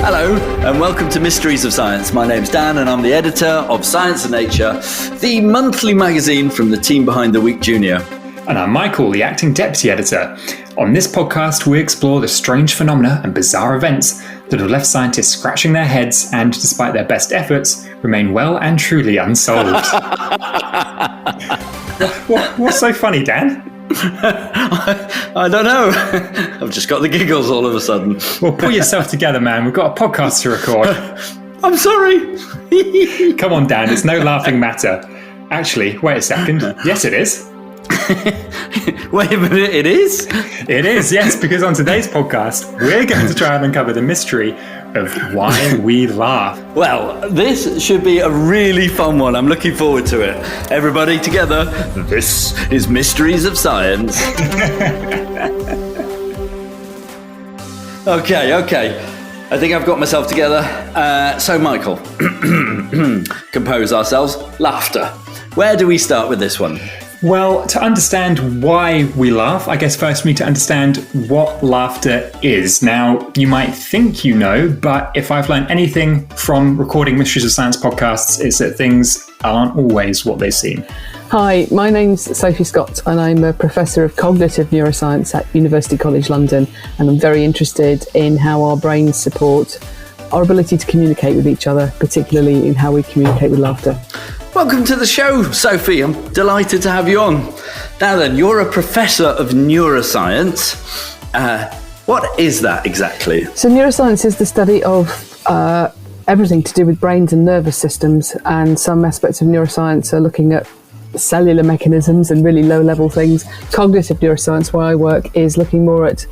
Hello and welcome to Mysteries of Science. My name's Dan and I'm the editor of Science and Nature, the monthly magazine from the team behind The Week Junior. And I'm Michael, the acting deputy editor. On this podcast, we explore the strange phenomena and bizarre events that have left scientists scratching their heads and, despite their best efforts, remain well and truly unsolved. What's so funny, Dan? I don't know. I've just got the giggles all of a sudden. Well, pull yourself together, man. We've got a podcast to record. I'm sorry. Come on, Dan. It's no laughing matter. Actually, wait a second. Yes, it is. Wait a minute, it is? It is, yes, because on today's podcast, we're going to try and uncover the mystery of why we laugh. Well, this should be a really fun one. I'm looking forward to it. Everybody together, this is Mysteries of Science. Okay. I think I've got myself together. So, Michael, compose ourselves. Laughter. Where do we start with this one? Well, to understand why we laugh, I guess first we need to understand what laughter is. Now, you might think you know, but if I've learned anything from recording Mysteries of Science podcasts, it's that things aren't always what they seem. Hi, my name's Sophie Scott and I'm a Professor of Cognitive Neuroscience at University College London, and I'm very interested in how our brains support our ability to communicate with each other, particularly in how we communicate with laughter. Welcome to the show, Sophie. I'm delighted to have you on. Now then, you're a professor of neuroscience. What is that exactly? So neuroscience is the study of everything to do with brains and nervous systems, and some aspects of neuroscience are looking at cellular mechanisms and really low-level things. Cognitive neuroscience, where I work, is looking more at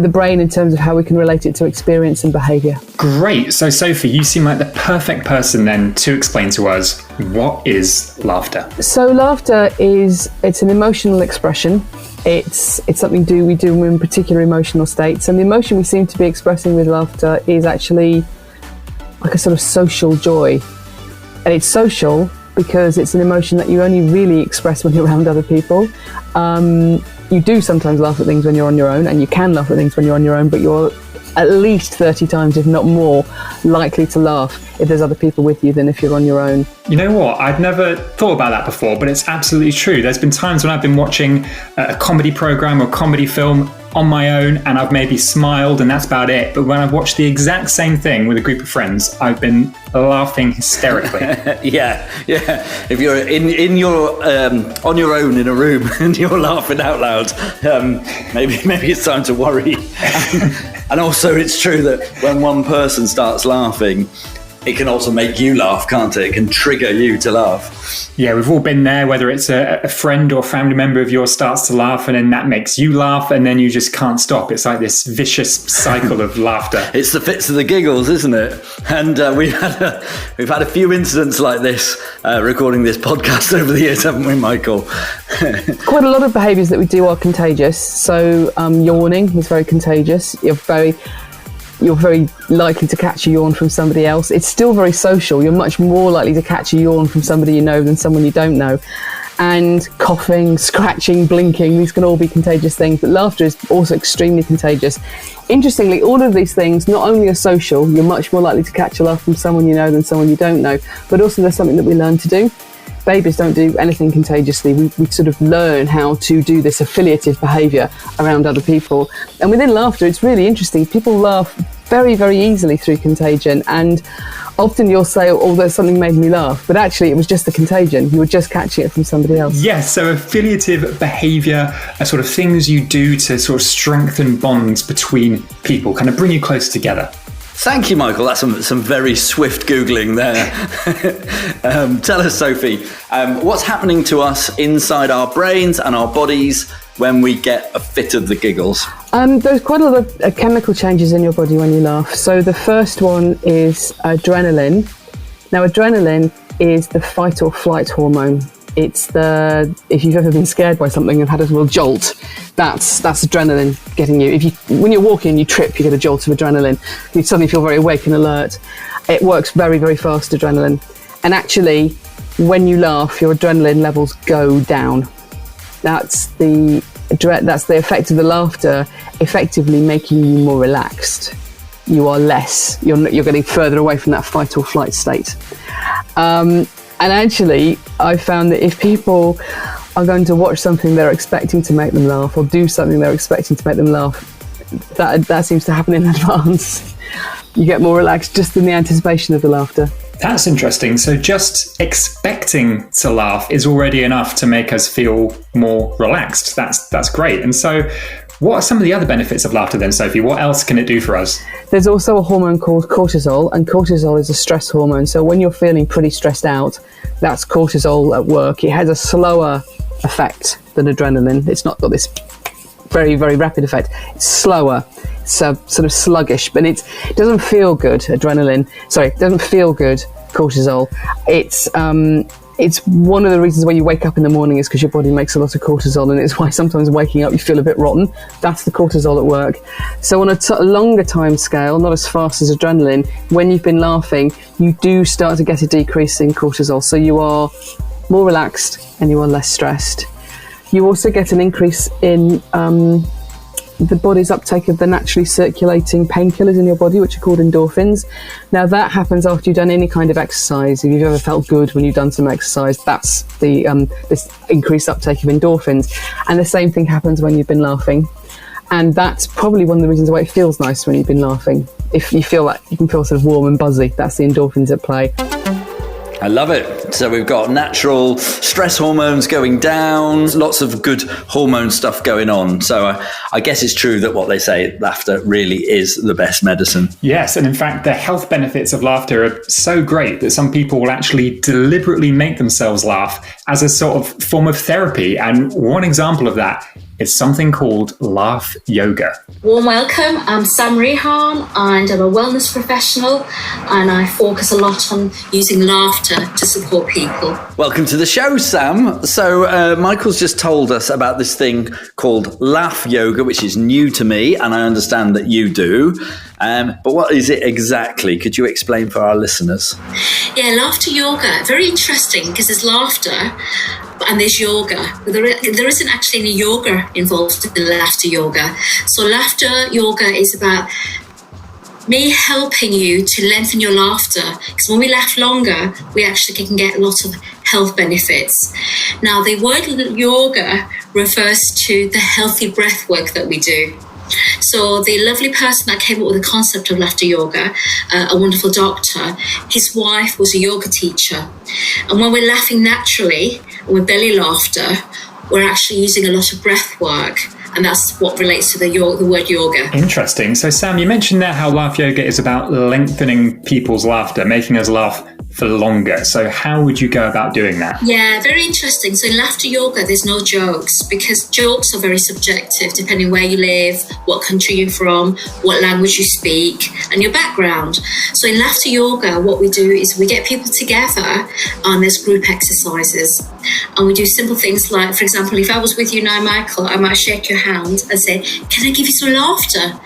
the brain in terms of how we can relate it to experience and behaviour. Great. So, Sophie, you seem like the perfect person then to explain to us what is laughter. So laughter it's an emotional expression. It's something we do in particular emotional states, and the emotion we seem to be expressing with laughter is actually like a sort of social joy. And it's social because it's an emotion that you only really express when you're around other people. You do sometimes laugh at things when you're on your own, and you can laugh at things when you're on your own, but you're at least 30 times, if not more, likely to laugh if there's other people with you than if you're on your own. You know what? I'd never thought about that before, but it's absolutely true. There's been times when I've been watching a comedy program or comedy film on my own and I've maybe smiled and that's about it. But when I've watched the exact same thing with a group of friends, I've been laughing hysterically. Yeah. If you're in your on your own in a room and you're laughing out loud, maybe it's time to worry. And also, it's true that when one person starts laughing, it can also make you laugh, can't it? It can trigger you to laugh. Yeah, we've all been there, whether it's a friend or family member of yours starts to laugh and then that makes you laugh and then you just can't stop. It's like this vicious cycle of laughter. It's the fits of the giggles, isn't it? And we've had a few incidents like this recording this podcast over the years, haven't we, Michael? Quite a lot of behaviours that we do are contagious. So yawning is very contagious. You're very likely to catch a yawn from somebody else. It's still very social. You're much more likely to catch a yawn from somebody you know than someone you don't know. And coughing, scratching, blinking, these can all be contagious things, but laughter is also extremely contagious. Interestingly, all of these things not only are social, you're much more likely to catch a laugh from someone you know than someone you don't know, but also there's something that we learn to do. Babies don't do anything contagiously. We sort of learn how to do this affiliative behaviour around other people. And within laughter, it's really interesting. People laugh very, very easily through contagion. And often you'll say, oh, there's something made me laugh. But actually, it was just the contagion. You were just catching it from somebody else. Yes, so affiliative behaviour are sort of things you do to sort of strengthen bonds between people, kind of bring you closer together. Thank you, Michael. That's some very swift Googling there. Tell us, Sophie, what's happening to us inside our brains and our bodies when we get a fit of the giggles? There's quite a lot of chemical changes in your body when you laugh. So the first one is adrenaline. Now, adrenaline is the fight or flight hormone. It's if you've ever been scared by something and had a real jolt, that's adrenaline getting you. When you're walking and you trip, you get a jolt of adrenaline. You suddenly feel very awake and alert. It works very, very fast, adrenaline. And actually, when you laugh, your adrenaline levels go down. That's the effect of the laughter effectively making you more relaxed. you are less. You're getting further away from that fight or flight state. And actually, I found that if people are going to watch something they're expecting to make them laugh, or do something they're expecting to make them laugh, that seems to happen in advance. You get more relaxed just in the anticipation of the laughter. That's interesting. So just expecting to laugh is already enough to make us feel more relaxed. That's great. And so what are some of the other benefits of laughter then, Sophie? What else can it do for us? There's also a hormone called cortisol, and cortisol is a stress hormone. So when you're feeling pretty stressed out, that's cortisol at work. It has a slower effect than adrenaline. It's not got this very, very rapid effect. It's slower. It's sort of sluggish, but it doesn't feel good. It doesn't feel good. Cortisol. It's one of the reasons why you wake up in the morning is because your body makes a lot of cortisol, and it's why sometimes waking up you feel a bit rotten. That's the cortisol at work. So on a longer time scale, not as fast as adrenaline, when you've been laughing, you do start to get a decrease in cortisol. So you are more relaxed and you are less stressed. You also get an increase in the body's uptake of the naturally circulating painkillers in your body, which are called endorphins. Now that happens after you've done any kind of exercise. If you've ever felt good when you've done some exercise, that's the this increased uptake of endorphins. And the same thing happens when you've been laughing. And that's probably one of the reasons why it feels nice when you've been laughing. If you feel like you can feel sort of warm and buzzy, that's the endorphins at play. I love it. So we've got natural stress hormones going down, lots of good hormone stuff going on. So I guess it's true that what they say, laughter really is the best medicine. Yes, and in fact, the health benefits of laughter are so great that some people will actually deliberately make themselves laugh as a sort of form of therapy. And one example of that is something called laugh yoga. Warm welcome. I'm Sam Rehan and I'm a wellness professional, and I focus a lot on using laughter to support people. Welcome to the show, Sam. So Michael's just told us about this thing called laugh yoga, which is new to me, and I understand that you do. But what is it exactly? Could you explain for our listeners? Yeah, laughter yoga. Very interesting because there's laughter and there's yoga. There isn't actually any yoga involved in laughter yoga. So laughter yoga is about me helping you to lengthen your laughter, because when we laugh longer, we actually can get lots of health benefits. Now, the word yoga refers to the healthy breath work that we do. So the lovely person that came up with the concept of laughter yoga, a wonderful doctor, his wife was a yoga teacher. And when we're laughing naturally, with belly laughter, we're actually using a lot of breath work. And that's what relates to the word yoga. Interesting. So Sam, you mentioned there how laugh yoga is about lengthening people's laughter, making us laugh for longer. So how would you go about doing that? Yeah, very interesting. So in laughter yoga, there's no jokes, because jokes are very subjective depending where you live, what country you're from, what language you speak, and your background. So in laughter yoga, what we do is we get people together and there's group exercises. And we do simple things like, for example, if I was with you now, Michael, I might shake your hand and say, can I give you some laughter?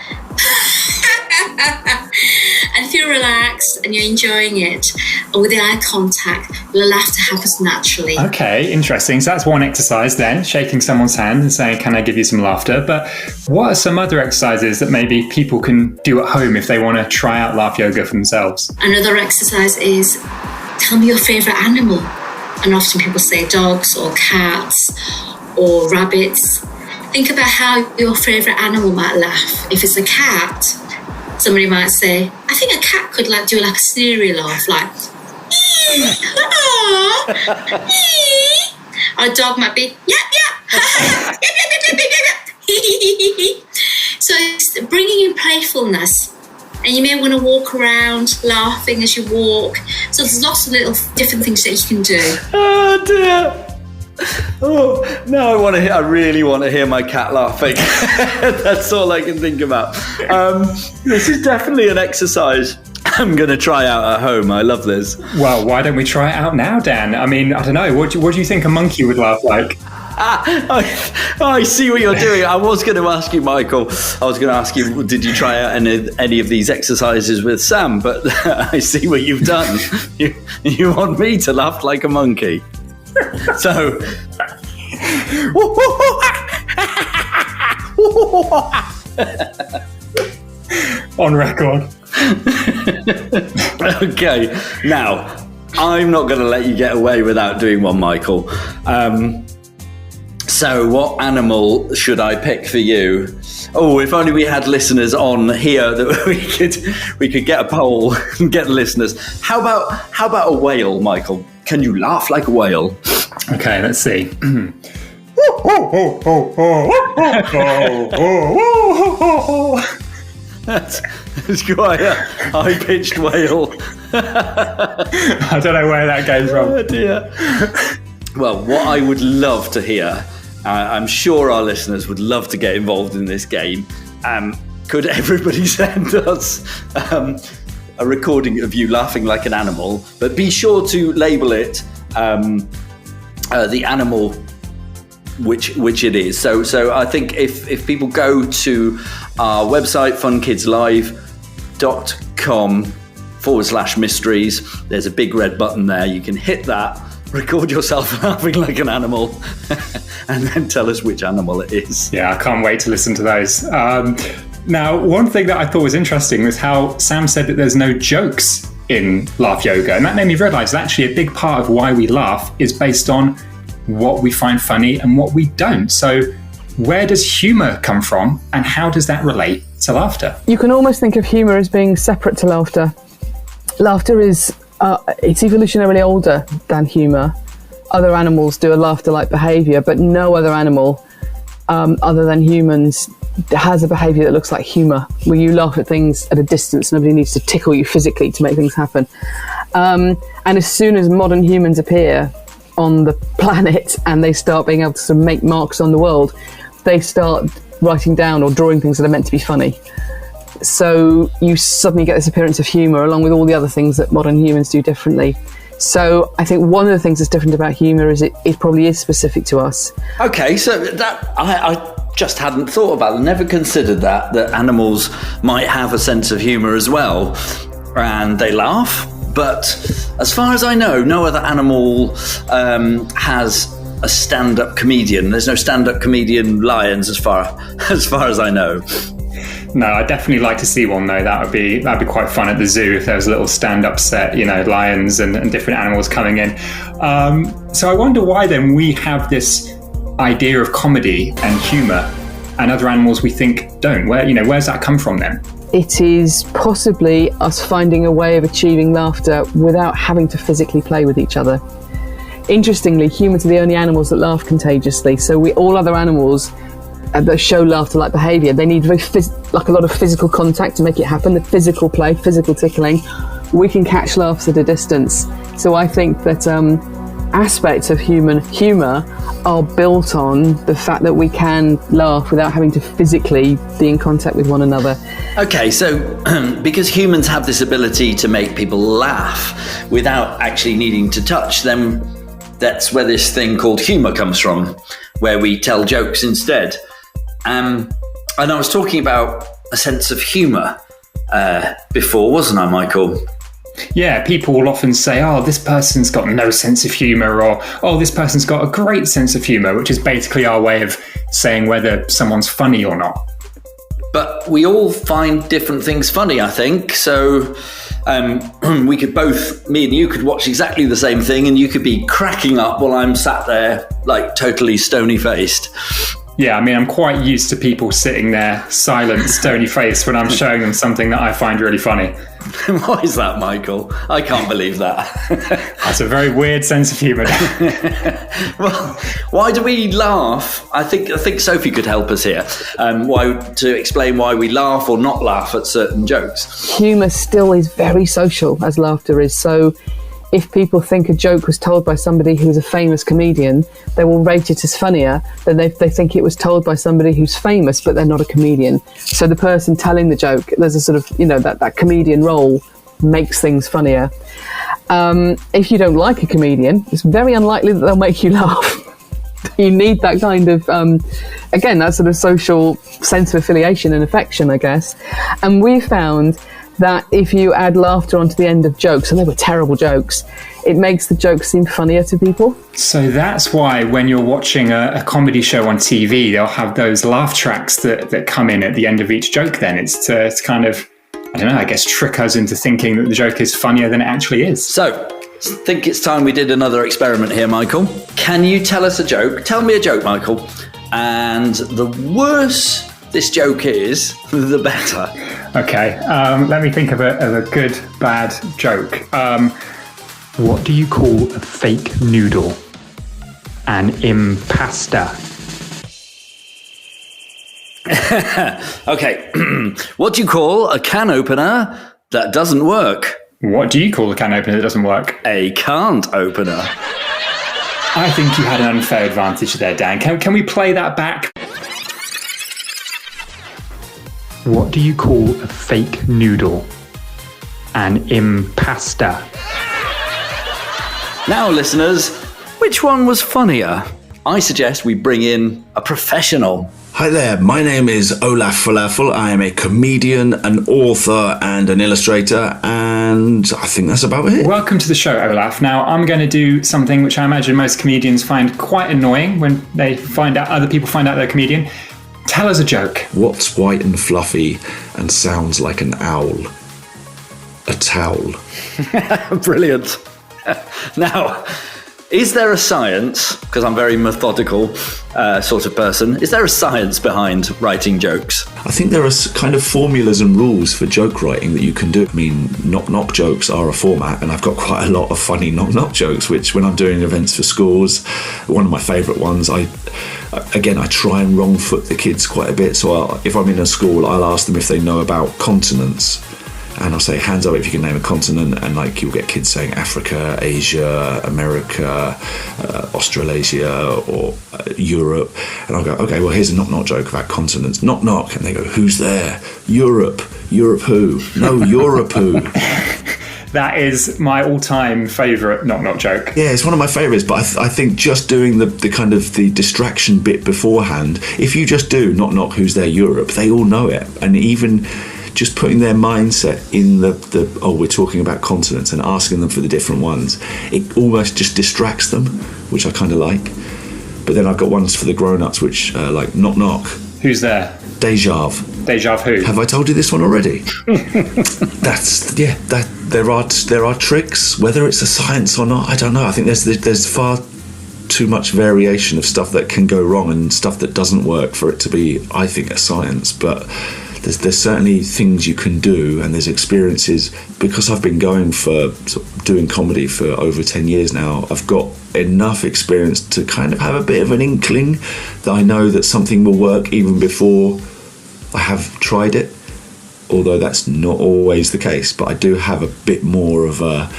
And if you're relaxed and you're enjoying it, and with the eye contact, the laughter happens naturally. Okay, interesting. So that's one exercise then, shaking someone's hand and saying, can I give you some laughter? But what are some other exercises that maybe people can do at home if they want to try out laugh yoga for themselves? Another exercise is, tell me your favourite animal. And often people say dogs or cats or rabbits. Think about how your favourite animal might laugh. If it's a cat, somebody might say, I think a cat could do a sneery laugh, like, or a dog might be, yep, yep, yep. So it's bringing in playfulness. And you may want to walk around laughing as you walk. So there's lots of little different things that you can do. Oh dear. Oh, now I really want to hear my cat laughing. That's all I can think about. This is definitely an exercise I'm going to try out at home. I love this. Well, why don't we try it out now, Dan? I mean, I don't know. What do you think a monkey would laugh like? I see what you're doing. I was going to ask you, Michael, did you try out any of these exercises with Sam? But I see what you've done. You want me to laugh like a monkey. So... on record. Okay, now I'm not going to let you get away without doing one, Michael. So what animal should I pick for you? Oh, if only we had listeners on here that we could get a poll and get the listeners. How about a whale, Michael? Can you laugh like a whale? Okay, let's see. That's quite a high-pitched whale. I don't know where that came from. Oh dear. Well, what I would love to hear, I'm sure our listeners would love to get involved in this game. Could everybody send us a recording of you laughing like an animal? But be sure to label it the animal which it is. So I think if people go to our website, funkidslive.com/mysteries, there's a big red button there. You can hit that, record yourself laughing like an animal, and then tell us which animal it is. Yeah, I can't wait to listen to those. Now, one thing that I thought was interesting was how Sam said that there's no jokes in Laugh Yoga, and that made me realise that actually a big part of why we laugh is based on what we find funny and what we don't. So where does humour come from, and how does that relate to laughter? You can almost think of humour as being separate to laughter. Laughter is it's evolutionarily older than humour. Other animals do a laughter-like behaviour, but no other animal other than humans has a behaviour that looks like humour, where you laugh at things at a distance. Nobody needs to tickle you physically to make things happen. And as soon as modern humans appear on the planet and they start being able to sort of make marks on the world, they start writing down or drawing things that are meant to be funny. So you suddenly get this appearance of humour along with all the other things that modern humans do differently. So I think one of the things that's different about humour is it probably is specific to us. Okay, so that I just hadn't thought about it, never considered that animals might have a sense of humour as well, and they laugh. But as far as I know, no other animal has a stand-up comedian. There's no stand-up comedian lions as far as I know. No, I'd definitely like to see one though. That'd be quite fun at the zoo if there was a little stand-up set, lions and different animals coming in. So I wonder why then we have this idea of comedy and humour and other animals we think don't. Where's that come from then? It is possibly us finding a way of achieving laughter without having to physically play with each other. Interestingly, humans are the only animals that laugh contagiously. So all other animals that show laughter-like behaviour, they need a lot of physical contact to make it happen. The physical play, physical tickling. We can catch laughs at a distance. So I think that aspects of human humour are built on the fact that we can laugh without having to physically be in contact with one another. Okay, so because humans have this ability to make people laugh without actually needing to touch them, that's where this thing called humour comes from, where we tell jokes instead. And I was talking about a sense of humour before, wasn't I, Michael? Yeah, people will often say, oh, this person's got no sense of humour, or, oh, this person's got a great sense of humour, which is basically our way of saying whether someone's funny or not. But we all find different things funny, I think. So we could me and you could watch exactly the same thing and you could be cracking up while I'm sat there like totally stony-faced. Yeah, I mean, I'm quite used to people sitting there silent, stony-faced when I'm showing them something that I find really funny. Why is that, Michael? I can't believe that. That's a very weird sense of humour. Well, why do we laugh? I think Sophie could help us here. To explain why we laugh or not laugh at certain jokes. Humour still is very social, as laughter is. So if people think a joke was told by somebody who's a famous comedian, they will rate it as funnier than they think it was told by somebody who's famous, but they're not a comedian. So the person telling the joke, there's a sort of, that comedian role makes things funnier. If you don't like a comedian, it's very unlikely that they'll make you laugh. You need that kind of, again, that sort of social sense of affiliation and affection, I guess. And we found that if you add laughter onto the end of jokes, and they were terrible jokes, it makes the jokes seem funnier to people. So that's why when you're watching a comedy show on TV, they'll have those laugh tracks that come in at the end of each joke then. It's to kind of I don't know, I guess trick us into thinking that the joke is funnier than it actually is. So, I think it's time we did another experiment here, Michael. Can you tell us a joke? Tell me a joke, Michael. And the worse this joke is, the better. Okay, let me think of a good, bad joke. What do you call a fake noodle? An impasta. Okay, what do you call a can opener that doesn't work? What do you call a can opener that doesn't work? A can't opener. I think you had an unfair advantage there, Dan. Can we play that back? What do you call a fake noodle? An impasta. Now, listeners, which one was funnier? I suggest we bring in a professional. Hi there, my name is Olaf Falafel. I am a comedian, an author, and an illustrator, and I think that's about it. Welcome to the show, Olaf. Now, I'm going to do something which I imagine most comedians find quite annoying when they find out other people find out they're a comedian. Tell us a joke. What's white and fluffy and sounds like an owl? A towel. Brilliant. Now, is there a science, because I'm a very methodical sort of person, is there a science behind writing jokes? I think there are kind of formulas and rules for joke writing that you can do. I mean, knock-knock jokes are a format, and I've got quite a lot of funny knock-knock jokes, which when I'm doing events for schools, one of my favourite ones, I try and wrong foot the kids quite a bit. So if I'm in a school, I'll ask them if they know about continents. And I'll say, hands up if you can name a continent, and like you'll get kids saying Africa, Asia, America, Australasia, or Europe. And I'll go, okay, well, here's a knock-knock joke about continents. Knock-knock. And they go, who's there? Europe. Europe who? No, Europe who? That is my all-time favourite knock-knock joke. Yeah, it's one of my favourites, but I think just doing the kind of the distraction bit beforehand, if you just do knock-knock, who's there? Europe, they all know it. And even just putting their mindset in we're talking about continents and asking them for the different ones, it almost just distracts them, which I kind of like. But then I've got ones for the grown-ups, which like knock knock. Who's there? Deja. Deja who? Have I told you this one already? There are tricks, whether it's a science or not, I don't know. I think there's far too much variation of stuff that can go wrong and stuff that doesn't work for it to be, I think, a science. But there's certainly things you can do, and there's experiences. Because I've been going for doing comedy for over 10 years now, I've got enough experience to kind of have a bit of an inkling that I know that something will work even before I have tried it, although that's not always the case. But I do have a bit more of a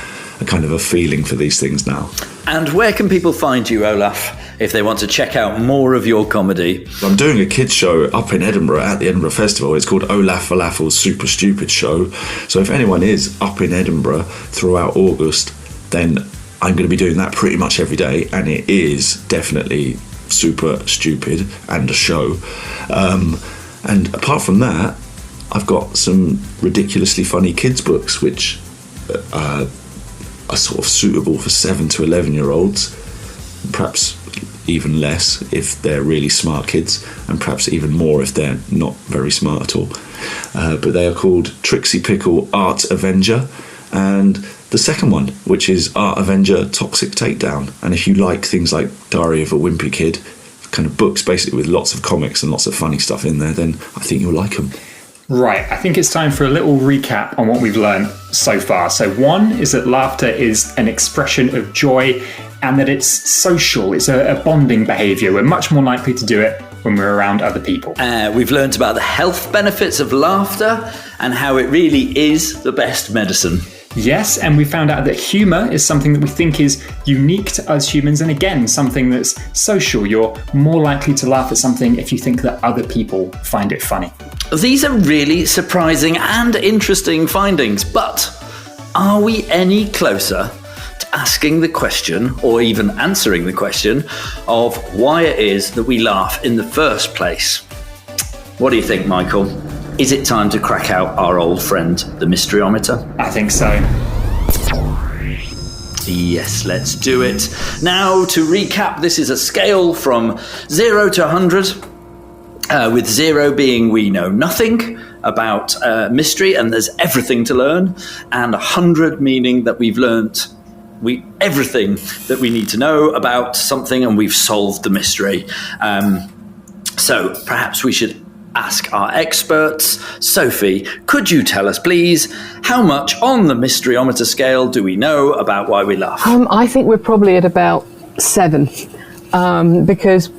kind of a feeling for these things now. And where can people find you, Olaf, if they want to check out more of your comedy? I'm doing a kids show up in Edinburgh at the Edinburgh Festival. It's called Olaf Falafel's Super Stupid Show. So if anyone is up in Edinburgh throughout August, then I'm going to be doing that pretty much every day, and it is definitely super stupid and a show. And apart from that, I've got some ridiculously funny kids books, which are sort of suitable for 7 to 11-year-olds, perhaps even less if they're really smart kids, and perhaps even more if they're not very smart at all. But they are called Trixie Pickle Art Avenger, and the second one, which is Art Avenger Toxic Takedown. And if you like things like Diary of a Wimpy Kid, kind of books basically with lots of comics and lots of funny stuff in there, then I think you'll like them. Right, I think it's time for a little recap on what we've learned so far. So one is that laughter is an expression of joy, and that it's social. It's a bonding behaviour. We're much more likely to do it when we're around other people. We've learned about the health benefits of laughter and how it really is the best medicine. Yes, and we found out that humour is something that we think is unique to us humans, and again, something that's social. You're more likely to laugh at something if you think that other people find it funny. These are really surprising and interesting findings, but are we any closer to asking the question, or even answering the question, of why it is that we laugh in the first place? What do you think, Michael? Is it time to crack out our old friend, the mysteryometer? I think so. Yes, let's do it. Now, to recap, this is a scale from 0 to 100, with 0 being we know nothing, about mystery, and there's everything to learn, and 100 meaning that we've learnt everything that we need to know about something, and we've solved the mystery. So perhaps we should ask our experts. Sophie, could you tell us, please, how much on the mysteryometer scale do we know about why we laugh? I think we're probably at about 7, because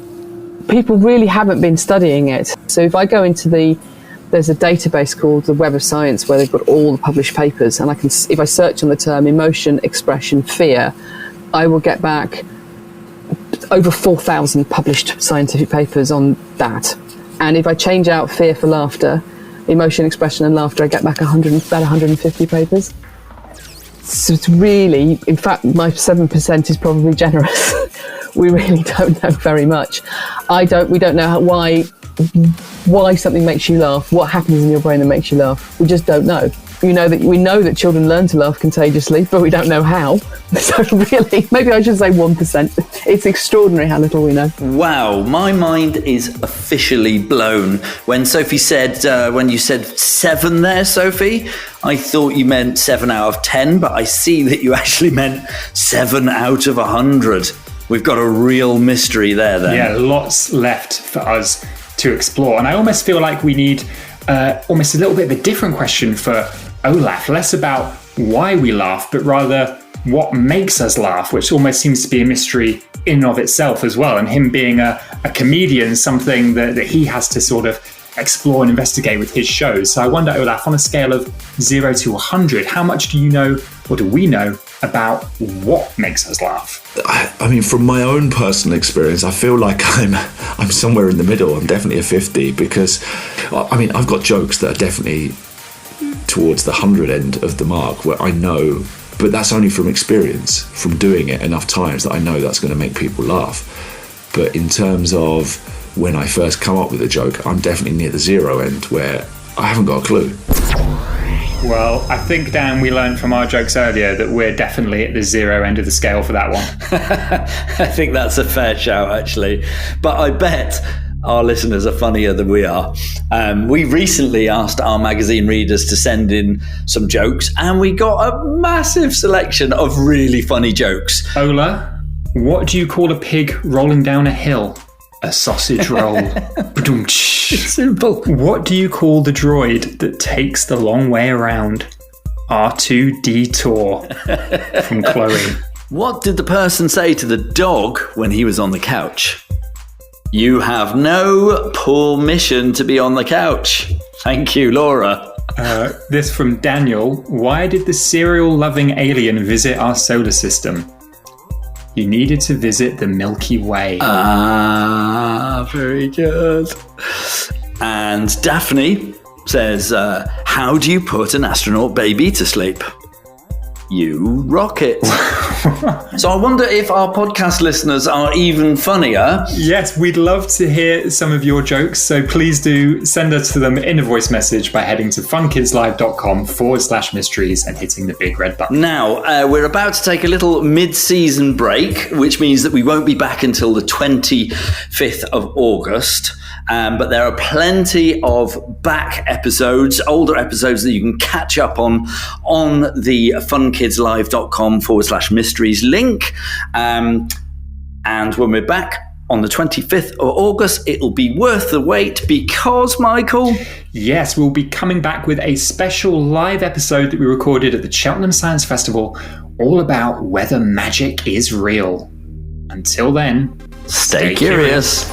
people really haven't been studying it. So if I go into there's a database called the Web of Science where they've got all the published papers, and if I search on the term emotion, expression, fear, I will get back over 4,000 published scientific papers on that. And if I change out fear for laughter, emotion, expression and laughter, I get back about 150 papers. So it's really, in fact, my 7% is probably generous. We really don't know very much. We don't know why something makes you laugh, what happens in your brain that makes you laugh. We just don't know. We know that children learn to laugh contagiously, but we don't know how. So really, maybe I should say 1%. It's extraordinary how little we know. Wow, my mind is officially blown. When Sophie said, when you said 7 there, Sophie, I thought you meant 7 out of 10, but I see that you actually meant 7 out of 100. We've got a real mystery there then. Yeah, lots left for us to explore. And I almost feel like we need almost a little bit of a different question for Olaf, less about why we laugh, but rather what makes us laugh, which almost seems to be a mystery in and of itself as well. And him being a comedian, something that he has to sort of explore and investigate with his shows. So I wonder, Olaf, on a scale of 0 to 100, how much do you know, or do we know, about what makes us laugh? I mean, from my own personal experience, I feel like I'm somewhere in the middle. I'm definitely a 50 because, I mean, I've got jokes that are definitely towards the 100 end of the mark where I know, but that's only from experience, from doing it enough times that I know that's going to make people laugh. But in terms of when I first come up with a joke, I'm definitely near the 0 end where I haven't got a clue. Well, I think, Dan, we learned from our jokes earlier that we're definitely at the 0 end of the scale for that one. I think that's a fair shout, actually. But I bet our listeners are funnier than we are. We recently asked our magazine readers to send in some jokes, and we got a massive selection of really funny jokes. Ola, what do you call a pig rolling down a hill? A sausage roll. It's simple. What do you call the droid that takes the long way around? R2D2 from Chloe. What did the person say to the dog when he was on the couch? You have no permission to be on the couch. Thank you, Laura. This from Daniel. Why did the cereal-loving alien visit our solar system? You needed to visit the Milky Way. Ah, very good. And Daphne says, how do you put an astronaut baby to sleep? You rock it. So I wonder if our podcast listeners are even funnier. Yes, we'd love to hear some of your jokes. So please do send us to them in a voice message by heading to funkidslive.com/mysteries and hitting the big red button. Now, we're about to take a little mid-season break, which means that we won't be back until the 25th of August. But there are plenty of back episodes, older episodes that you can catch up on the funkidslive.com/mysteries link. And when we're back on the 25th of August, it'll be worth the wait because, Michael... Yes, we'll be coming back with a special live episode that we recorded at the Cheltenham Science Festival, all about whether magic is real. Until then, stay curious.